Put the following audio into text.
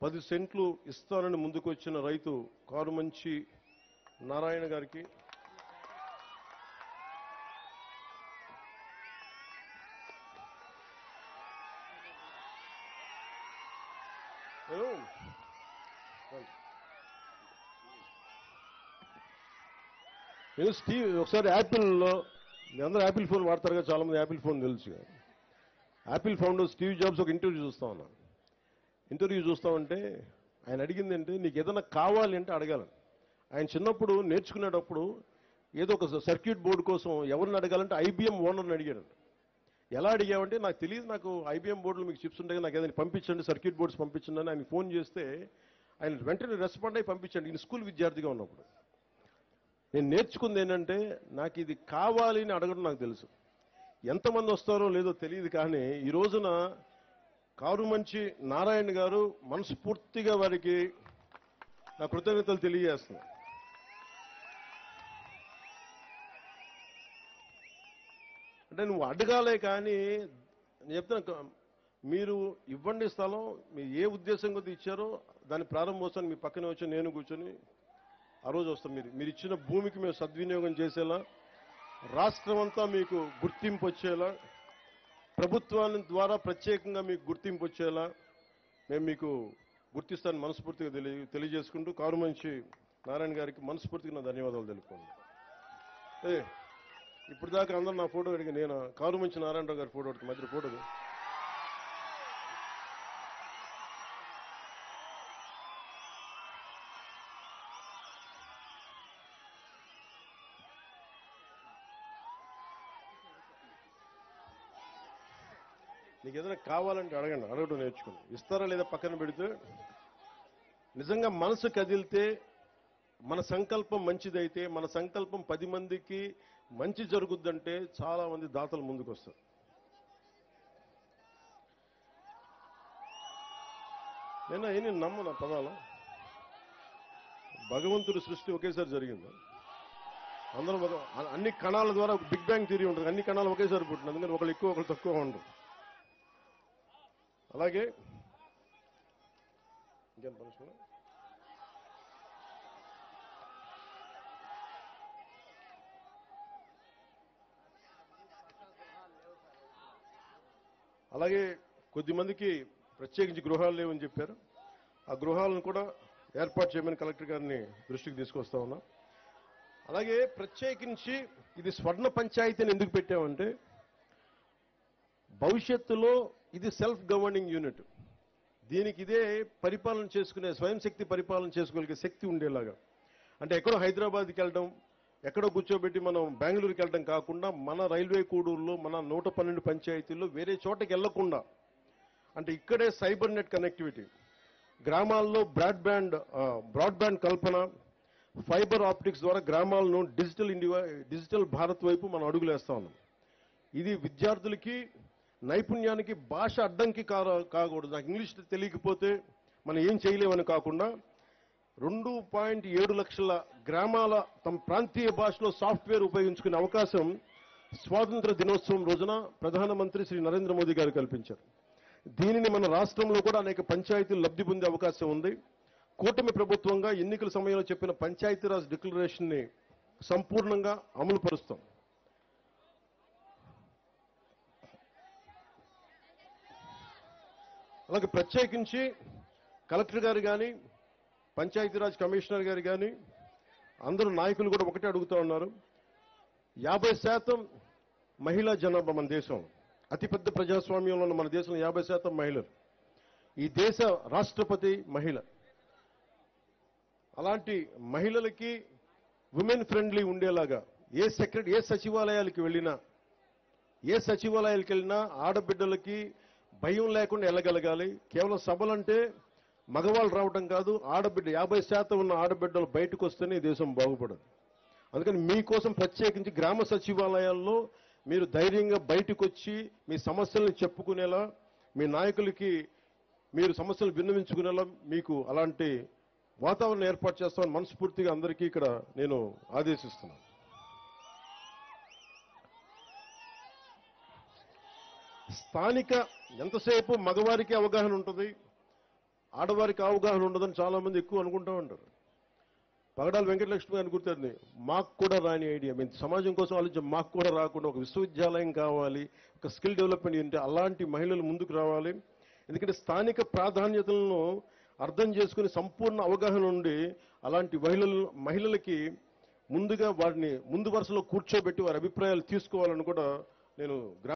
10 సెంట్లు ఇస్తానని ముందుకు వచ్చిన రైతు కారుమంచి నారాయణ గారికి, నేను స్టీవ్ ఒకసారి యాపిల్లో, మీ అందరూ యాపిల్ ఫోన్ వాడతారు కదా, చాలా మంది యాపిల్ ఫోన్ తెలుసు. యాపిల్ ఫౌండర్ స్టీవ్ జాబ్స్ ఒక ఇంటర్వ్యూ చూస్తా ఉన్నా. ఇంటర్వ్యూ చూస్తామంటే ఆయన అడిగింది అంటే, నీకు ఏదైనా కావాలి అంటే అడగాలని. ఆయన చిన్నప్పుడు నేర్చుకునేటప్పుడు ఏదో ఒక సర్క్యూట్ బోర్డు కోసం ఎవరిని అడగాలంటే ఐబీఎం ఓనర్ని అడిగాడు. ఎలా అడిగామంటే, నాకు తెలియదు, నాకు ఐబీఎం బోర్డులో మీకు చిప్స్ ఉంటాయి, నాకు ఏదైనా పంపించండి, సర్క్యూట్ బోర్డ్స్ పంపించండి అని ఆయన ఫోన్ చేస్తే ఆయన వెంటనే రెస్పాండ్ అయ్యి పంపించండి. ఈయన స్కూల్ విద్యార్థిగా ఉన్నప్పుడు. నేను నేర్చుకుంది ఏంటంటే, నాకు ఇది కావాలి అని అడగడం నాకు తెలుసు. ఎంతమంది వస్తారో లేదో తెలియదు, కానీ ఈ రోజున కారుమంచి నారాయణ గారు మనస్ఫూర్తిగా వారికి నా కృతజ్ఞతలు తెలియజేస్తున్నాను. అంటే నువ్వు అడగాలే, కానీ నేను చెప్తాను, మీరు ఇవ్వండి స్థలం, మీరు ఏ ఉద్దేశం కొద్ది ఇచ్చారో దాని ప్రారంభోత్సవాన్ని మీ పక్కనే వచ్చి నేను కూర్చొని ఆ రోజు వస్తాం. మీరు ఇచ్చిన భూమికి మేము సద్వినియోగం చేసేలా, రాష్ట్రం అంతా మీకు గుర్తింపు వచ్చేలా, ప్రభుత్వాన్ని ద్వారా ప్రత్యేకంగా మీకు గుర్తింపు వచ్చేలా మేము మీకు గుర్తిస్తాను మనస్ఫూర్తిగా తెలియజేసుకుంటూ కారుమంచి నారాయణ గారికి మనస్ఫూర్తిగా నా ధన్యవాదాలు తెలుపుకోండి. ఇప్పుడు దాకా అందరూ నా ఫోటో అడిగి, నేను కారుమంచి నారాయణరావు గారి ఫోటో అడిగి మధ్య ఫోటో నీకు ఏదైనా కావాలంటే అడగండి, అడగడం నేర్చుకోండి. ఇస్తారా లేదా పక్కన పెడితే, నిజంగా మనసు కదిలితే, మన సంకల్పం మంచిదైతే, మన సంకల్పం 10 మందికి మంచి జరుగుద్దంటే చాలా మంది దాతలు ముందుకు వస్తారు. నేను నమ్మను పదాల భగవంతుడి సృష్టి ఒకేసారి జరిగింది. అందరం అన్ని కణాల ద్వారా బిగ్ బ్యాంగ్ థియరీ ఉంటుంది, అన్ని కణాలు ఒకేసారి పుట్టింది, అందుకని ఒకళ్ళు ఎక్కువ ఒకళ్ళు తక్కువ ఉండరు. అలాగే ఇంకేం పనిష్మెంట్, అలాగే కొద్దిమందికి ప్రత్యేకించి గృహాలు లేవని చెప్పారు. ఆ గృహాలను కూడా ఏర్పాటు చేయమని కలెక్టర్ గారిని దృష్టికి తీసుకొస్తా ఉన్నాం. అలాగే ప్రత్యేకించి ఇది స్వర్ణ పంచాయతీని ఎందుకు పెట్టామంటే, భవిష్యత్తులో ఇది సెల్ఫ్ గవర్నింగ్ యూనిట్, దీనికి ఇదే పరిపాలన చేసుకునే, స్వయం శక్తి పరిపాలన చేసుకోగలిగే శక్తి ఉండేలాగా. అంటే ఎక్కడో హైదరాబాద్కి వెళ్ళడం, ఎక్కడో కూర్చోబెట్టి మనం బెంగళూరుకి వెళ్ళడం కాకుండా, మన రైల్వే కూడూరులో, మన 112 పంచాయతీల్లో వేరే చోటకి వెళ్లకుండా, అంటే ఇక్కడే సైబర్ నెట్ కనెక్టివిటీ, గ్రామాల్లో బ్రాడ్బ్యాండ్ కల్పన, ఫైబర్ ఆప్టిక్స్ ద్వారా గ్రామాలను డిజిటల్ భారత్ వైపు మనం అడుగులేస్తా ఉన్నాం. ఇది విద్యార్థులకి నైపుణ్యానికి భాష అడ్డంకి కాకూడదు. నాకు ఇంగ్లీష్ తెలియకపోతే మనం ఏం చేయలేమని కాకుండా, 2.7 లక్షల గ్రామాల తమ ప్రాంతీయ భాషలో సాఫ్ట్వేర్ ఉపయోగించుకునే అవకాశం స్వాతంత్ర దినోత్సవం రోజున ప్రధానమంత్రి శ్రీ నరేంద్ర మోదీ గారు కల్పించారు. దీనిని మన రాష్ట్రంలో కూడా అనేక పంచాయతీలు లబ్ధి పొందే అవకాశం ఉంది. కూటమి ప్రభుత్వంగా ఎన్నికల సమయంలో చెప్పిన పంచాయతీరాజ్ డిక్లరేషన్ ని సంపూర్ణంగా అమలు పరుస్తాం. అలాగే ప్రత్యేకించి కలెక్టర్ గారు కానీ, పంచాయతీరాజ్ కమిషనర్ గారు కానీ, అందరూ నాయకులు కూడా ఒకటే అడుగుతూ ఉన్నారు. 50% మహిళా జనాభా మన దేశం, అతిపెద్ద ప్రజాస్వామ్యంలో ఉన్న మన దేశంలో 50% మహిళలు. ఈ దేశ రాష్ట్రపతి మహిళ. అలాంటి మహిళలకి ఉమెన్ ఫ్రెండ్లీ ఉండేలాగా ఏ సచివాలయాలకు వెళ్ళినా ఆడబిడ్డలకి భయం లేకుండా వెళ్ళగలగాలి. కేవలం సభలంటే మగవాళ్ళు రావడం కాదు, ఆడబిడ్డ 50% ఉన్న ఆడబిడ్డలు బయటకు వస్తేనే దేశం బాగుపడదు. అందుకని మీకోసం ప్రత్యేకించి గ్రామ సచివాలయాల్లో మీరు ధైర్యంగా బయటకు వచ్చి మీ సమస్యలను చెప్పుకునేలా, మీ నాయకులకి మీరు సమస్యలు విన్నవించుకునేలా మీకు అలాంటి వాతావరణం ఏర్పాటు చేస్తామని మనస్ఫూర్తిగా అందరికీ ఇక్కడ నేను ఆదేశిస్తున్నాను. స్థానిక ఎంతసేపు మగవారికి అవగాహన ఉంటుంది, ఆడవారికి అవగాహన ఉండదని చాలా మంది ఎక్కువ అనుకుంటా ఉంటారు. పగడాల వెంకటలక్ష్మి గారిని గుర్తుంది, మాకు కూడా రాని ఐడియా, మేము సమాజం కోసం ఆలోచించి మాకు కూడా రాకుండా ఒక విశ్వవిద్యాలయం కావాలి, ఒక స్కిల్ డెవలప్మెంట్ ఏంటి, అలాంటి మహిళలు ముందుకు రావాలి. ఎందుకంటే స్థానిక ప్రాధాన్యతలను అర్థం చేసుకుని సంపూర్ణ అవగాహన ఉండి అలాంటి మహిళలకి ముందుగా వారిని ముందు వరుసలో కూర్చోబెట్టి వారి అభిప్రాయాలు తీసుకోవాలని కూడా నేను